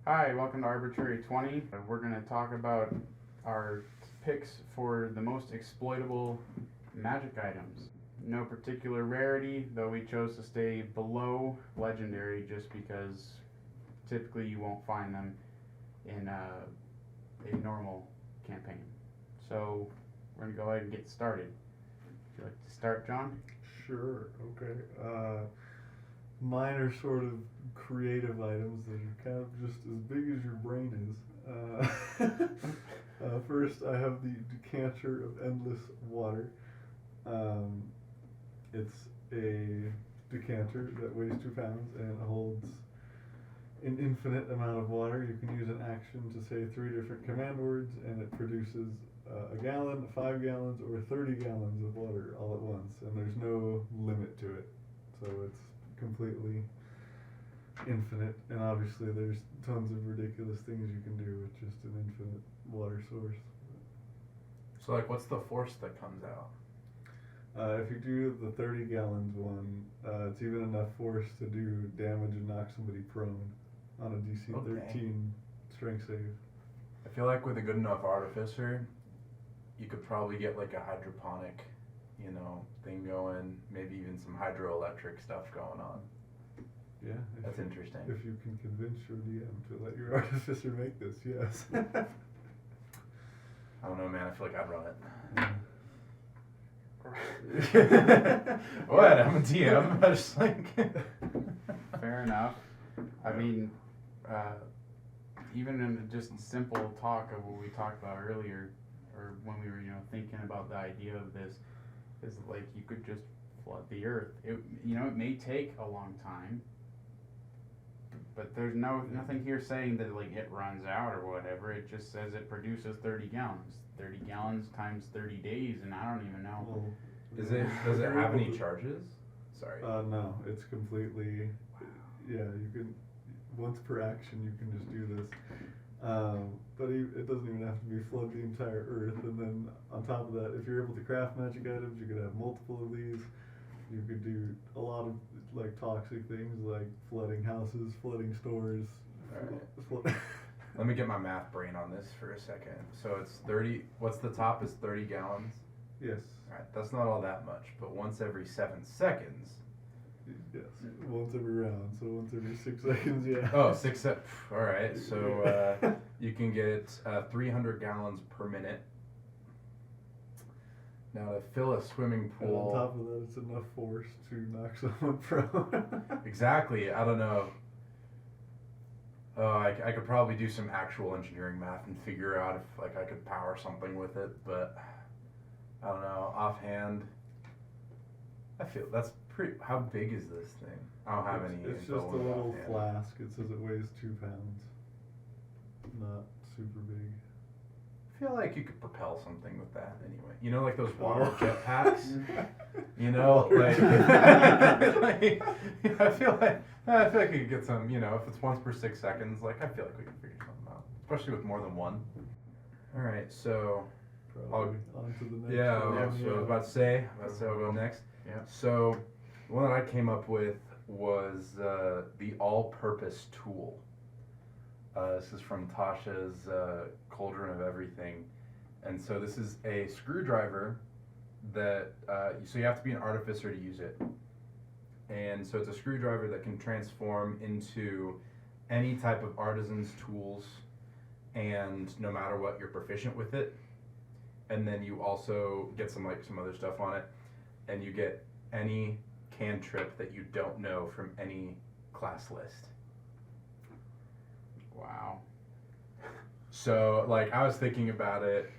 Hi, welcome to Arbitrary 20. We're going to talk about our picks for the most exploitable magic items. No particular rarity, though we chose to stay below legendary just because typically you won't find them in a normal campaign. So we're going to go ahead and get started. Would you like to start, John? Sure, okay. Mine are sort of creative items that are kind of just as big as your brain is. First, I have the Decanter of Endless Water. It's a decanter that weighs 2 pounds and holds an infinite amount of water. You can use an action to say 3 different command words, and it produces a gallon, 5 gallons, or 30 gallons of water all at once, and there's no limit to it. So it's completely infinite, and obviously there's tons of ridiculous things you can do with just an infinite water source. So, like, what's the force that comes out? If you do the 30 gallons one, it's even enough force to do damage and knock somebody prone on a DC 13 strength save. I feel like with a good enough artificer, you could probably get like a hydroponic, thing going, maybe even some hydroelectric stuff going on. Yeah. That's interesting. If you can convince your DM to let your artificer make this, yes. I don't know, man. I feel like I'd run it. What? I'm a DM. I just like. Fair enough. I mean, even in just simple talk of what we talked about earlier, or when we were, thinking about the idea of this, is like you could just flood the earth. It may take a long time, but there's nothing here saying that like it runs out or whatever. It just says it produces 30 gallons. 30 gallons times 30 days, and I don't even know. Well, Does it have any charges? Sorry. No, it's completely. Wow. Yeah, you can. Once per action, you can just do this. But it doesn't even have to be flood the entire earth. And then on top of that, if you're able to craft magic items, you could have multiple of these. You could do a lot of like toxic things like flooding houses, flooding stores. Alright. Let me get my math brain on this for a second. So it's 30, what's the top is 30 gallons? Yes. Alright, that's not all that much, but once every 7 seconds. Yes, once every round, so once every 6 seconds, yeah. Oh, 6 seconds. Alright, so you can get 300 gallons per minute. Now to fill a swimming pool. And on top of that, it's enough force to knock someone prone. Exactly, I don't know. I could probably do some actual engineering math and figure out if like I could power something with it, but I don't know, offhand. I feel that's pretty. How big is this thing? I don't have any. It's just a little flask. It says it weighs 2 pounds. Not super big. I feel like you could propel something with that anyway. You know, like those water jetpacks. I feel like you could get some. If it's once per 6 seconds, like I feel like we can figure something out, especially with more than one. All right, so. Probably on to the next Yeah, one. so I was about to say I'll go next. Yeah. So, the one that I came up with was the all-purpose tool. This is from Tasha's Cauldron of Everything. And so this is a screwdriver that, so you have to be an artificer to use it. And so it's a screwdriver that can transform into any type of artisan's tools, and no matter what, you're proficient with it. And then you also get some other stuff on it, and you get any cantrip that you don't know from any class list. Wow. So like I was thinking about it,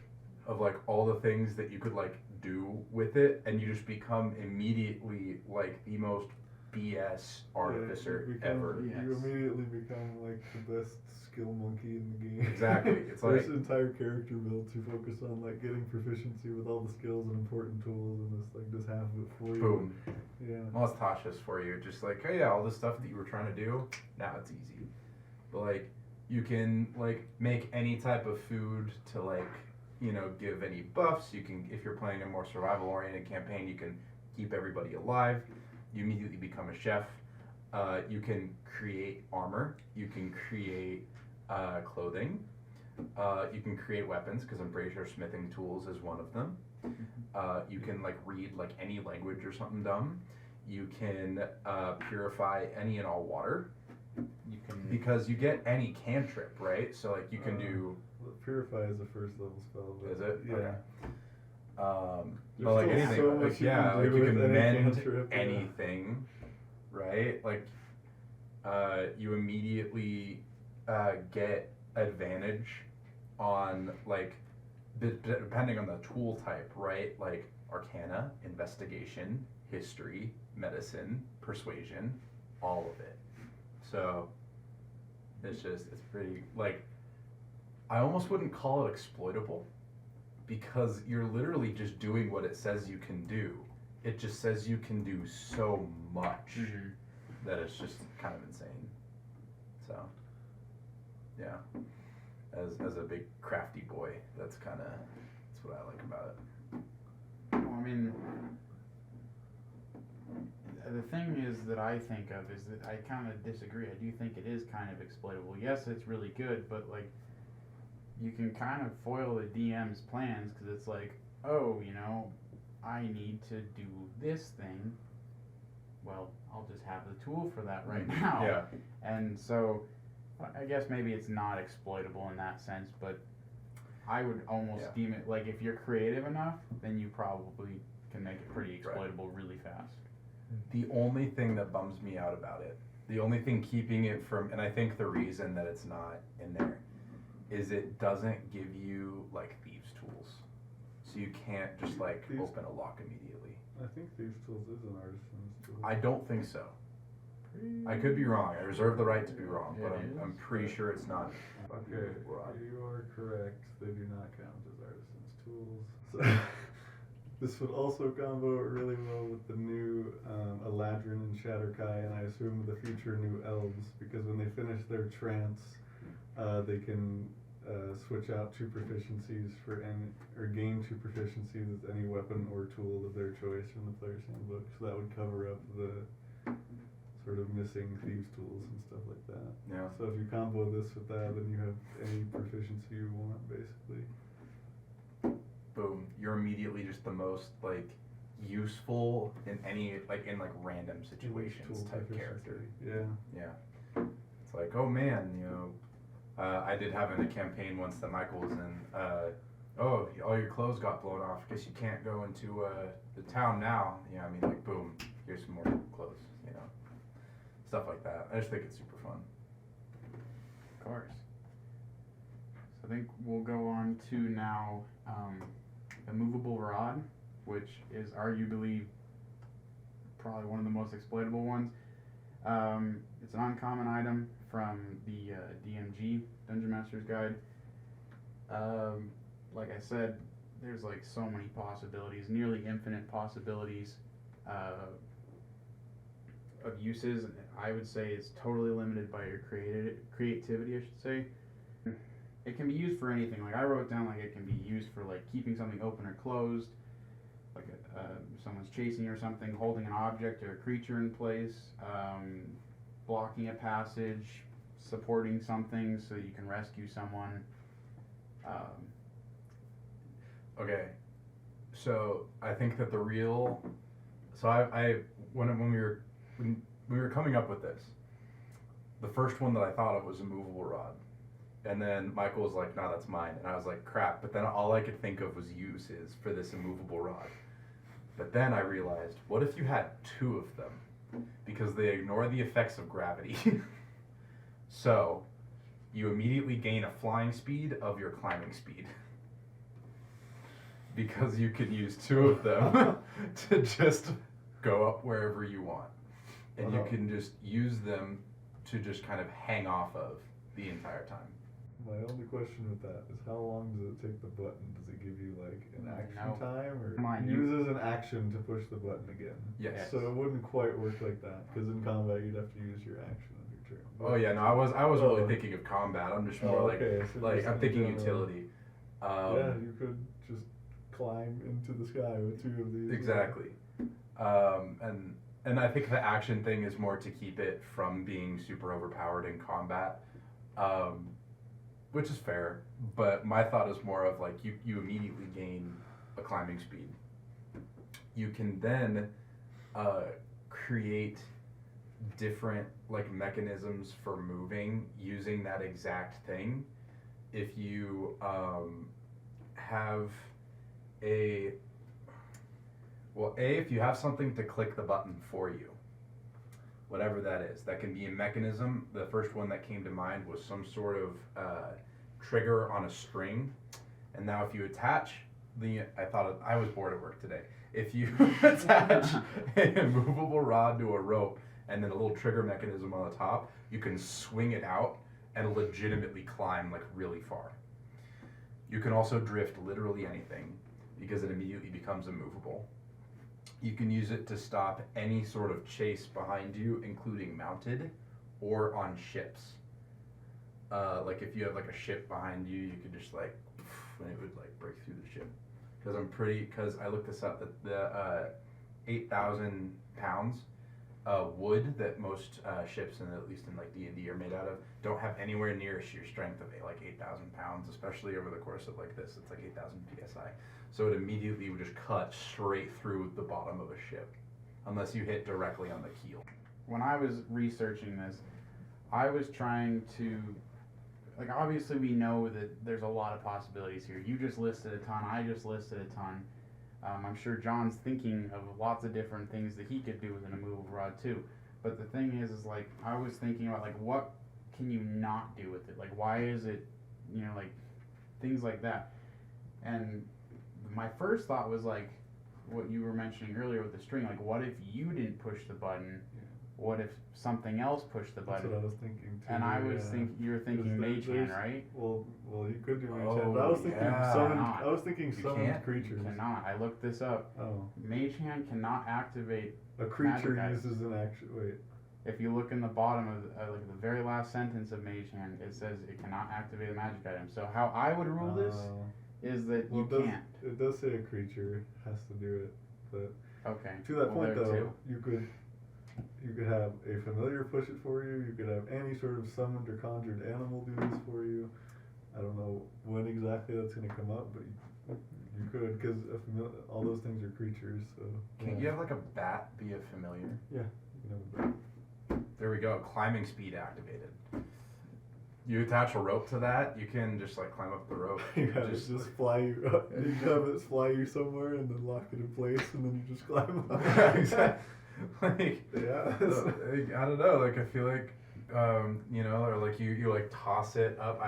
of like all the things that you could like do with it, and you just become immediately like the most BS artificer ever. You immediately become like the best skill monkey in the game. Exactly. It's like there's entire character build to focus on like getting proficiency with all the skills and important tools, and this like does half of it for you. Boom. Yeah. Well, it's Tasha's for you. Just like, oh yeah, all this stuff that you were trying to do, now it's easy. But like, you can like make any type of food to like, give any buffs. You can, if you're playing a more survival-oriented campaign, you can keep everybody alive. You immediately become a chef. You can create armor. You can create clothing. You can create weapons, because I'm pretty sure smithing tools is one of them. You can like read like any language or something dumb. You can purify any and all water. You can, because you get any cantrip, right? So like you can do. Purify is a first level spell. Is it? Yeah. Okay. But There's like still anything, so like much you yeah, can like do you with can any mend cantrip, yeah. anything, right? Like you immediately get advantage on like depending on the tool type, right? Like Arcana, Investigation, History, Medicine, Persuasion, all of it. So it's pretty like I almost wouldn't call it exploitable. Because you're literally just doing what it says you can do. It just says you can do so much that it's just kind of insane. So, yeah. As a big crafty boy, that's what I like about it. well, I mean, the thing is that I think of is that I kind of disagree. I do think it is kind of exploitable. Yes, it's really good, but like, you can kind of foil the DM's plans because it's like, oh, you know, I need to do this thing. Well, I'll just have the tool for that right now. Yeah. And so, I guess maybe it's not exploitable in that sense, but I would almost deem it like if you're creative enough, then you probably can make it pretty exploitable really fast. The only thing that bums me out about it, the only thing keeping it from, and I think the reason that it's not in there, is it doesn't give you like thieves tools, so you can't just like open a lock immediately. I think thieves tools is an artisan's tool. I don't think so. I could be wrong. I reserve the right to be wrong, but I'm pretty sure it's not. Okay, you are correct. They do not count as artisan's tools. So this would also combo really well with the new Eladrin and Shatterkai, and I assume the future new elves, because when they finish their trance, they can switch out 2 proficiencies for any, or gain 2 proficiencies with any weapon or tool of their choice from the player's handbook. So that would cover up the sort of missing thieves tools and stuff like that. Yeah. So if you combo this with that, then you have any proficiency you want, basically. Boom! You're immediately just the most like useful in any like random situations type character. Yeah. Yeah. It's like, oh man, you know. I did have in a campaign once that Michael was in, oh, all your clothes got blown off because you can't go into the town now. Yeah, I mean, like, boom, here's some more clothes, you know, stuff like that. I just think it's super fun. Of course. So I think we'll go on to now Immovable Rod, which is arguably probably one of the most exploitable ones. It's an uncommon item from the DMG, Dungeon Master's Guide. Like I said, there's like so many possibilities, nearly infinite possibilities of uses. I would say it's totally limited by your creativity, I should say. It can be used for anything. Like I wrote down, like it can be used for like keeping something open or closed, like someone's chasing you or something, holding an object or a creature in place, blocking a passage, supporting something so you can rescue someone. Okay, so I think that when we were coming up with this, the first one that I thought of was Immovable Rod. And then Michael was like, no, that's mine. And I was like, crap. But then all I could think of was uses for this Immovable Rod. But then I realized, what if you had 2 of them? Because they ignore the effects of gravity. So, you immediately gain a flying speed of your climbing speed. Because you can use 2 of them to just go up wherever you want. And you can just use them to just kind of hang off of the entire time. My only question with that is how long does it take the button? Does it give you like an action time, or uses an action to push the button again? Yes. So it wouldn't quite work like that, because in combat you'd have to use your action on your turn. Oh yeah, no, I was really thinking of combat. I'm just more like I'm thinking utility. Yeah, you could just climb into the sky with 2 of these. Exactly. And I think the action thing is more to keep it from being super overpowered in combat. which is fair, but my thought is more of like you immediately gain a climbing speed. You can then create different like mechanisms for moving using that exact thing. If you have if you have something to click the button for you, whatever that is, that can be a mechanism. The first one that came to mind was some sort of trigger on a string. And now if you attach I was bored at work today. If you attach a immovable rod to a rope and then a little trigger mechanism on the top, you can swing it out and legitimately climb like really far. You can also drift literally anything because it immediately becomes immovable. You can use it to stop any sort of chase behind you, including mounted or on ships. Like if you have like a ship behind you, you could just like, and it would like break through the ship. Because I looked this up, that the 8,000 pounds wood that most ships, and at least in like D&D, are made out of, don't have anywhere near sheer strength of like 8,000 pounds, especially over the course of like this. It's like 8,000 psi. So it immediately would just cut straight through the bottom of a ship, unless you hit directly on the keel. When I was researching this, I was trying to, like, obviously we know that there's a lot of possibilities here. You just listed a ton, I just listed a ton. I'm sure John's thinking of lots of different things that he could do with an immovable rod too. But the thing is like, I was thinking about like, what can you not do with it? Like, why is it, like, things like that. And my first thought was like, what you were mentioning earlier with the string, like, what if you didn't push the button? What if something else pushed the button? That's what I was thinking too. And I was thinking, you were thinking mage hand, right? Well, you could do mage hand, but I was thinking summoned creatures. You cannot. I looked this up. Oh. Mage hand cannot activate. A creature uses an action. Wait. If you look in the bottom of like the very last sentence of mage hand, it says it cannot activate a magic item. So how I would rule this is that you can't. It does say a creature has to do it, but okay. To that point though, you could have a familiar push it for you. You could have any sort of summoned or conjured animal do this for you. I don't know when exactly that's going to come up, but you could, because all those things are creatures. So can you have like a bat be a familiar? Yeah, you can have a bat. There we go. Climbing speed activated. You attach a rope to that, you can just like climb up the rope. You have it just fly you up. You have it fly you somewhere and then lock it in place and then you just climb up. Exactly. Like, yeah. I don't know, like I feel like, or like you like toss it up.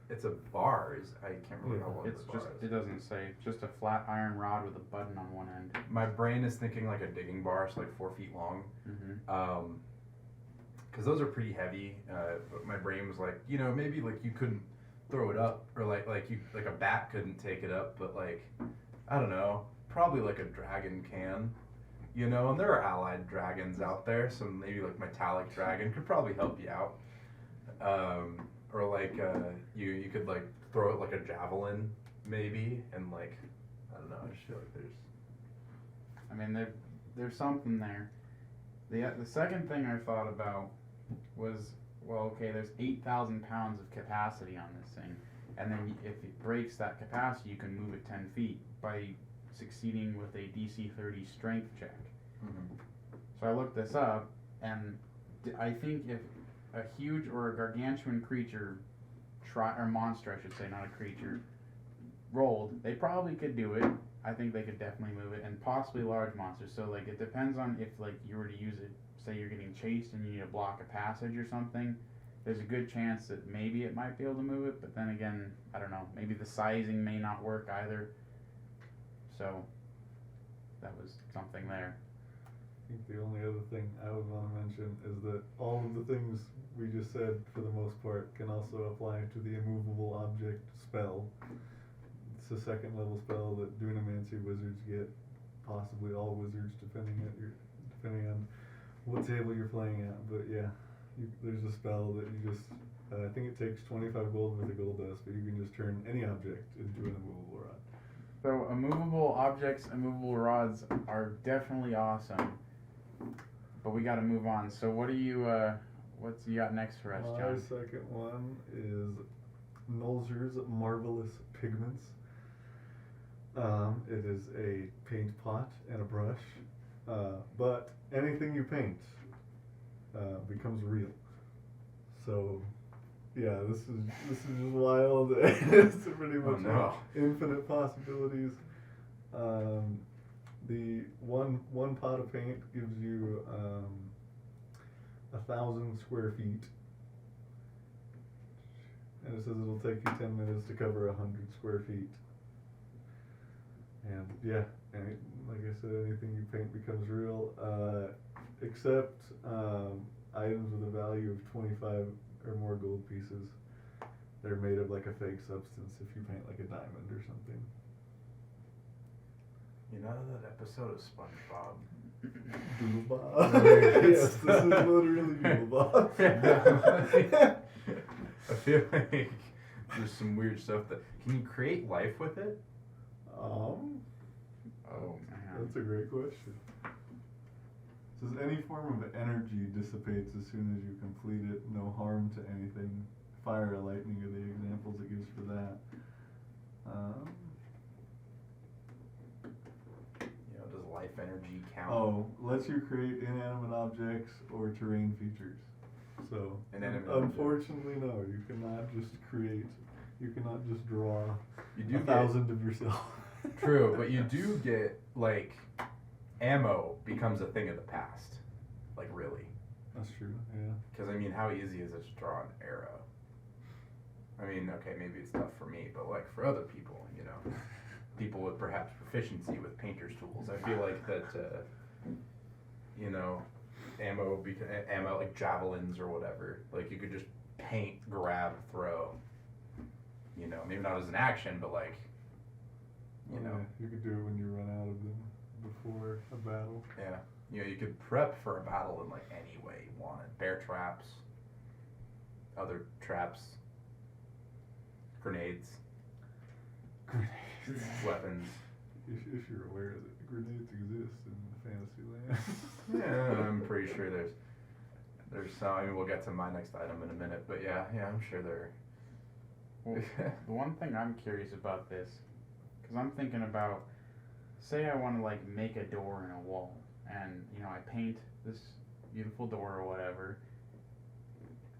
It's a bars. I can't remember how long it's just, it doesn't say, just a flat iron rod with a button on one end. My brain is thinking like a digging bar, so like 4 feet long. Mm-hmm. Because those are pretty heavy. But my brain was like, maybe like you couldn't throw it up, or like a bat couldn't take it up, but like, I don't know, probably like a dragon can. And there are allied dragons out there, so maybe like metallic dragon could probably help you out. Or like you could like throw it like a javelin maybe, and like, I don't know, I just feel like there's something there. The second thing I thought about was, well, okay, there's 8,000 pounds of capacity on this thing, and then if it breaks that capacity, you can move it 10 feet by succeeding with a DC 30 strength check. Mm-hmm. So I looked this up, and I think if a huge or a gargantuan creature, or monster I should say, not a creature, rolled, they probably could do it. I think they could definitely move it, and possibly large monsters. So like, it depends on if like you were to use it, say you're getting chased and you need to block a passage or something, there's a good chance that maybe it might be able to move it, but then again, I don't know, maybe the sizing may not work either. So that was something there. I think the only other thing I would want to mention is that all of the things we just said, for the most part, can also apply to the immovable object spell. It's a second level spell that Dunamancy wizards get, possibly all wizards, depending on what table you're playing at. But yeah, there's a spell that you just, I think it takes 25 gold worth of gold dust, but you can just turn any object into an immovable rod. So immovable objects, immovable rods are definitely awesome, but we got to move on. So what do you, what's you got next for us, John? My second one is Nolzur's Marvelous Pigments. It is a paint pot and a brush, but anything you paint becomes real. So, yeah, this is just wild. It's pretty much infinite possibilities. The one pot of paint gives you 1,000 square feet, and it says it'll take you 10 minutes to cover 100 square feet. And yeah, like I said, anything you paint becomes real, except items with a value of 25 or more gold pieces. They're made of like a fake substance if you paint like a diamond or something. You know that episode of SpongeBob? Doodlebob. Yes, this is literally Doodlebob. I feel like there's some weird stuff that. Can you create life with it? Oh man, that's a great question. It says any form of energy dissipates as soon as you complete it. No harm to anything. Fire or lightning are the examples it gives for that. Does life energy count? Oh, lets you create inanimate objects or terrain features. So, unfortunately, no, you cannot just create. You cannot just draw 1,000 of yourself. True, but you do get, like, ammo becomes a thing of the past. Like, really. That's true, yeah. Because, I mean, how easy is it to draw an arrow? I mean, okay, maybe it's tough for me, but, like, for other people, people with perhaps proficiency with painter's tools, I feel like that, ammo, like javelins or whatever, like, you could just paint, grab, throw. Maybe not as an action, but, like, you could do it when you run out of them before a battle. Yeah. You could prep for a battle in like any way you wanted. Bear traps, other traps, grenades, weapons. If you're aware that grenades exist in fantasy land. Yeah, I'm pretty sure there's some. I mean, we'll get to my next item in a minute, but yeah, I'm sure there. Well, the one thing I'm curious about this, because I'm thinking about, say I want to like make a door in a wall, and I paint this beautiful door or whatever.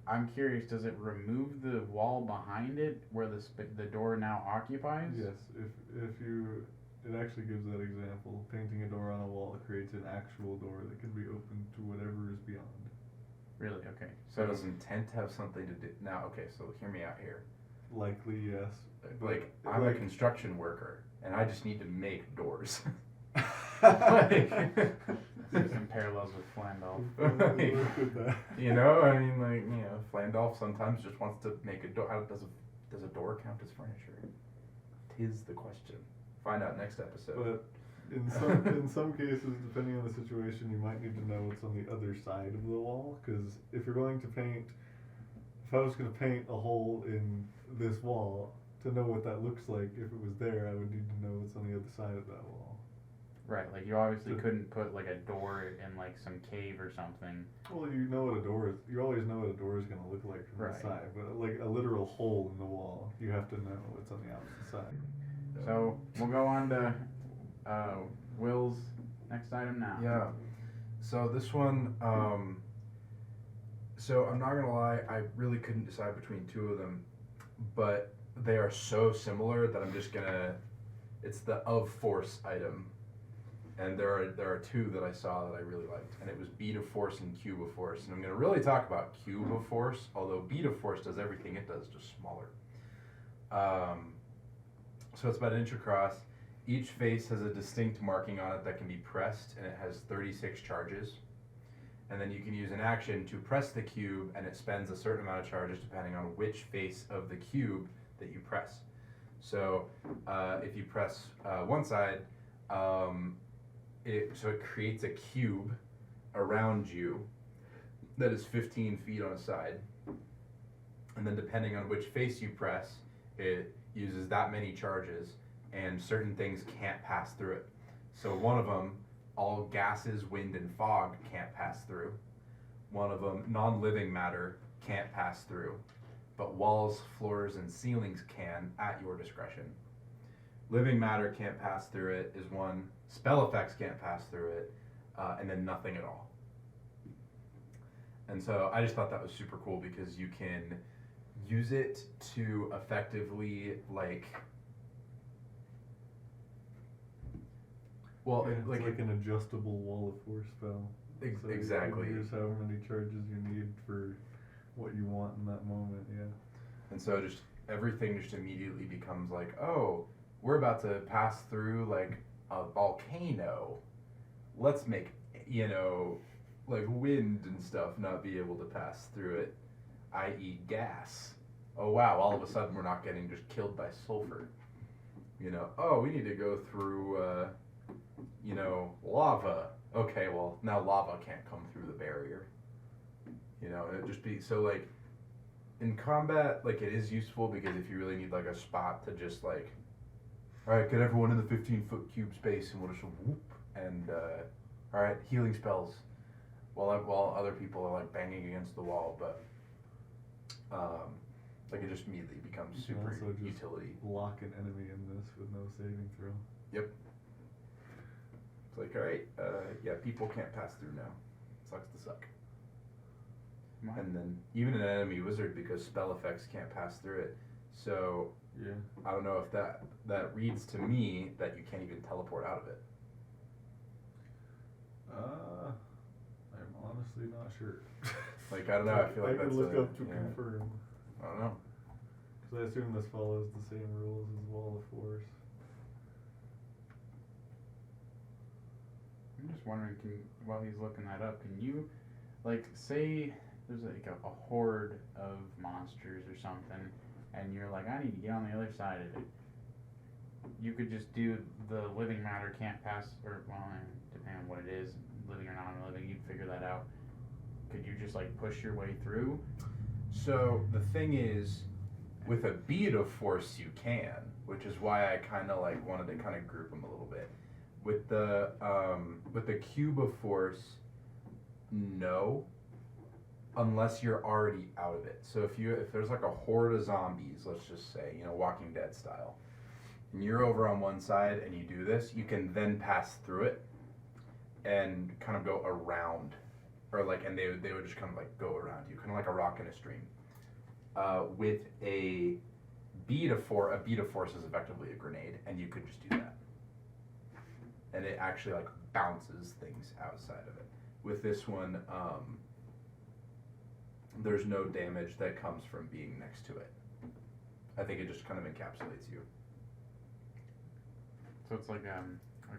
I'm curious, does it remove the wall behind it where the door now occupies? Yes, it actually gives that example. Painting a door on a wall creates an actual door that can be opened to whatever is beyond. Really? Okay. So does intent have something to do? Now, okay, so hear me out here. Likely, yes. Like, I'm a construction worker, and I just need to make doors. There's some parallels with Flandolf. Flandolf sometimes just wants to make a door. Does a door count as furniture? 'Tis the question. Find out next episode. But in some cases, depending on the situation, you might need to know what's on the other side of the wall. Because if I was going to paint a hole in this wall, to know what that looks like, if it was there, I would need to know what's on the other side of that wall. Right, like you obviously couldn't put like a door in like some cave or something. Well, you know what a door is. You always know what a door is going to look like from the side, but like a literal hole in the wall, you have to know what's on the opposite side. So we'll go on to Will's next item now. Yeah. So this one, so I'm not gonna lie, I really couldn't decide between two of them, but they are so similar that I'm just gonna. It's the of force item. And there are two that I saw that I really liked, and it was Bead of Force and Cube of Force. And I'm going to really talk about Cube of Force, although Bead of Force does everything it does, just smaller. So it's about an inch across. Each face has a distinct marking on it that can be pressed, and it has 36 charges. And then you can use an action to press the cube, and it spends a certain amount of charges depending on which face of the cube that you press. So if you press one side, it creates a cube around you that is 15 feet on a side, and then depending on which face you press, it uses that many charges, and certain things can't pass through it. So one of them, all gases, wind, and fog can't pass through. One of them, non-living matter, can't pass through, but walls, floors, and ceilings can at your discretion. Living matter can't pass through it is one. Spell effects can't pass through it, and then nothing at all. And so I just thought that was super cool because you can use it to effectively like. Well, Yeah, it's like like an adjustable wall of force spell. So exactly. You can use however many charges you need for what you want in that moment. Yeah. And so just everything just immediately becomes like, oh, we're about to pass through like a volcano. Let's make, like wind and stuff not be able to pass through it, i.e. gas. Oh wow, all of a sudden we're not getting just killed by sulfur. Oh, we need to go through, lava. Okay, well, now lava can't come through the barrier. And it just be, so like, in combat, like it is useful because if you really need like a spot to just like, alright, get everyone in the 15-foot cube space and we'll just whoop, and alright, healing spells. While other people are like banging against the wall, but like it just immediately becomes You can super also just utility. lock an enemy in this with no saving throw. Yep. It's like, alright, yeah, people can't pass through now. Sucks to suck. And then even an enemy wizard, because spell effects can't pass through it. So Yeah. I don't know if that reads to me that you can't even teleport out of it. I'm honestly not sure. Like I don't know. I feel like I that's can look up to yeah. confirm. I don't know. Because I assume this follows the same rules as Wall of Force. I'm just wondering, while he's looking that up, can you, like, say there's like a horde of monsters or something, and you're like, I need to get on the other side of it. You could just do the living matter can't pass, or, well, depending on what it is, living or non-living, you'd figure that out. Could you just, like, push your way through? So the thing is, with a bead of force you can, which is why I kind of like wanted to kind of group them a little bit. With the cube of force, no, unless you're already out of it. So if there's like a horde of zombies, let's just say, Walking Dead style, and you're over on one side and you do this, you can then pass through it and kind of go around, or like, and they would just kind of like go around you, kind of like a rock in a stream. With a bead of force is effectively a grenade, and you could just do that. And it actually like bounces things outside of it. With this one, there's no damage that comes from being next to it. I think it just kind of encapsulates you. So it's like a, I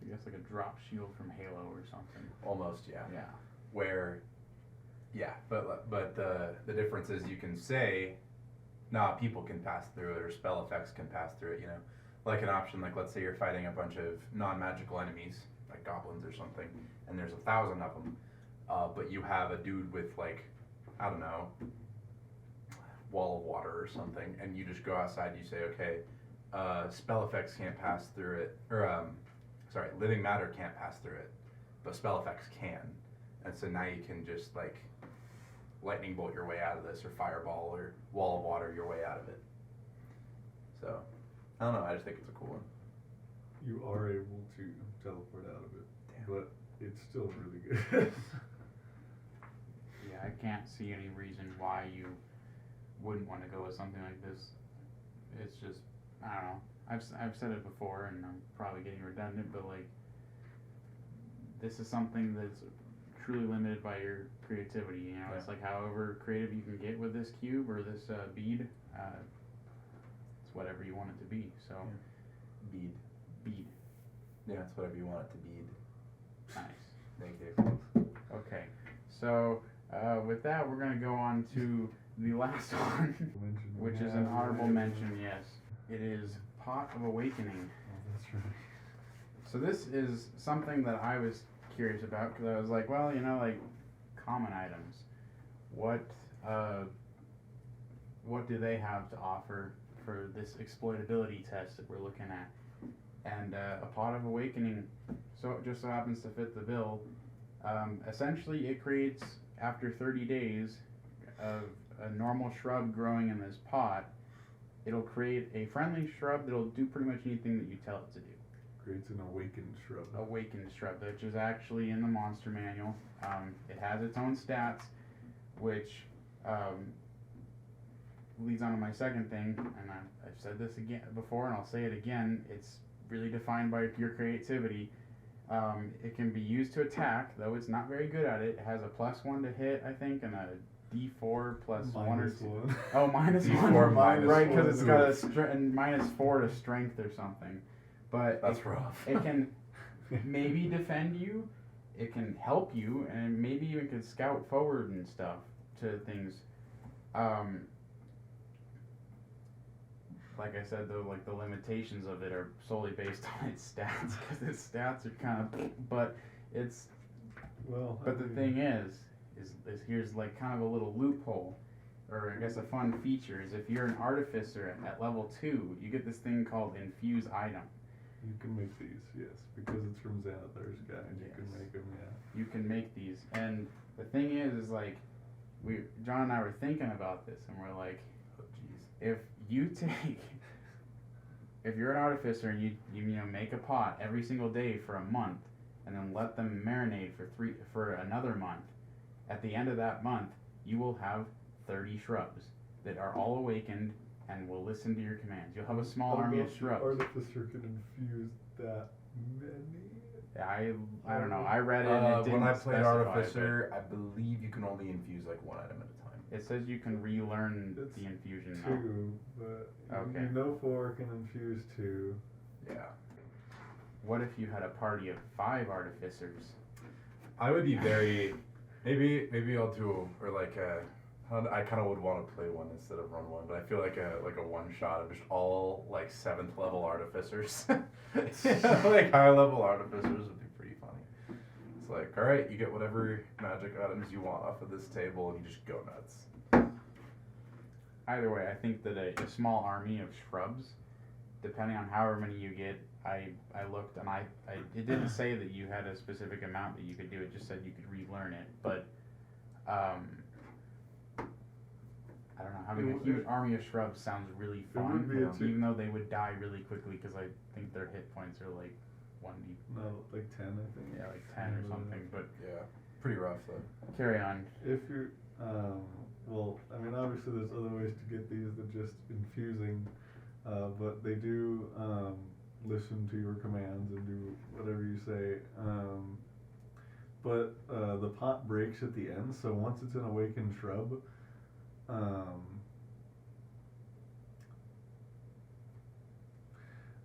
guess like a drop shield from Halo or something. Almost, yeah. Yeah. Where, yeah, but the difference is you can say, nah, people can pass through it, or spell effects can pass through it, Like an option, like let's say you're fighting a bunch of non-magical enemies, like goblins or something, and there's 1,000 of them, but you have a dude with like, I don't know, wall of water or something, and you just go outside and you say, okay, spell effects can't pass through it, or living matter can't pass through it, but spell effects can, and so now you can just like lightning bolt your way out of this, or fireball, or wall of water your way out of it. So I don't know, I just think it's a cool one. You are able to teleport out of it. Damn. But it's still really good. Yeah, I can't see any reason why you wouldn't want to go with something like this. It's just, I don't know. I've said it before, and I'm probably getting redundant, but like, this is something that's truly limited by your creativity. Yeah. It's like however creative you can get with this cube or this bead, it's whatever you want it to be. So, Bead. bead, Yeah, it's whatever you want it to be. nice. Thank you. Okay, so with that, we're gonna go on to the last one, which is an honorable mention. Yes, it is Pot of Awakening. Oh, that's right. So this is something that I was curious about, because I was like, well, like common items, what do they have to offer for this exploitability test that we're looking at? And a Pot of Awakening, so it just so happens to fit the bill. Essentially, it creates, after 30 days of a normal shrub growing in this pot, it'll create a friendly shrub that'll do pretty much anything that you tell it to do. Creates an awakened shrub. Awakened shrub, which is actually in the monster manual. It has its own stats, which leads on to my second thing, and I've said this again before, and I'll say it again. It's really defined by your creativity. It can be used to attack, though it's not very good at it. It has a +1 to hit, I think, and a D4 plus one or two. -1. Oh, minus D4 one, minus right? one. Because it's got a and -4 to strength or something. But That's rough. It can maybe defend you. It can help you, and maybe even can scout forward and stuff to things. Like I said, though, like the limitations of it are solely based on its stats, because its stats are kind of. But it's. Well, But the thing is here's like kind of a little loophole, or I guess a fun feature is if you're an artificer at level 2, you get this thing called infuse item. you can make these, yes, because it's from Xanathar's guide. You can Yes. make them, yeah. You can make these, and the thing is like, John and I were thinking about this, and we're like, Oh, jeez. if you take, if you're an artificer and you make a pot every single day for a month, and then let them marinate for another month, at the end of that month, you will have 30 shrubs that are all awakened and will listen to your commands. You'll have a small army of shrubs. Artificer can infuse that many. I don't know. I read it and it didn't when I played specify, Artificer, I believe you can only infuse like one item at a time. but it says you can relearn It's the infusion now. 2, but Okay. you know 4 can infuse 2. Yeah. What if you had a party of 5 artificers? I would be very, maybe I'll do, or like I kind of would want to play one instead of run one, but I feel like a one shot of just all like 7th level artificers. Like high level artificers would be pretty funny. It's like, all right, you get whatever magic items you want off of this table, and you just go nuts. Either way, I think that a small army of shrubs, depending on however many you get, I looked and it didn't say that you had a specific amount that you could do. It just said you could relearn it. But I don't know. Having a huge army of shrubs sounds really It would fun, be a even though they would die really quickly because I think their hit points are like 1d. No, like 10, I think. Yeah, like 10 or something. But Yeah, pretty rough though. carry on. If you're, well, I mean, obviously there's other ways to get these than just infusing, but they do listen to your commands and do whatever you say. But the pot breaks at the end, so once it's an awakened shrub,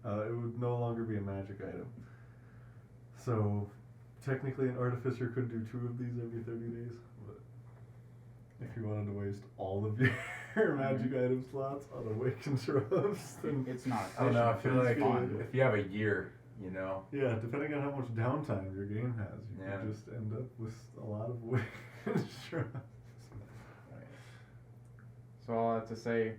it would no longer be a magic item. So technically an artificer could do 2 of these every 30 days, but if you wanted to waste all of your magic item slots on awakened shrubs, then It's not I don't know. I efficient, feel but like it's fun. if you have a year, you know. yeah, depending on how much downtime your game has, you Yeah. could just end up with a lot of awakened shrubs. So all that to say,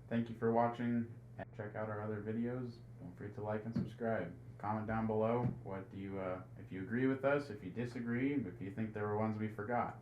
thank you for watching, and check out our other videos. Don't forget to like and subscribe. Comment down below what do you, if you agree with us, if you disagree, if you think there were ones we forgot.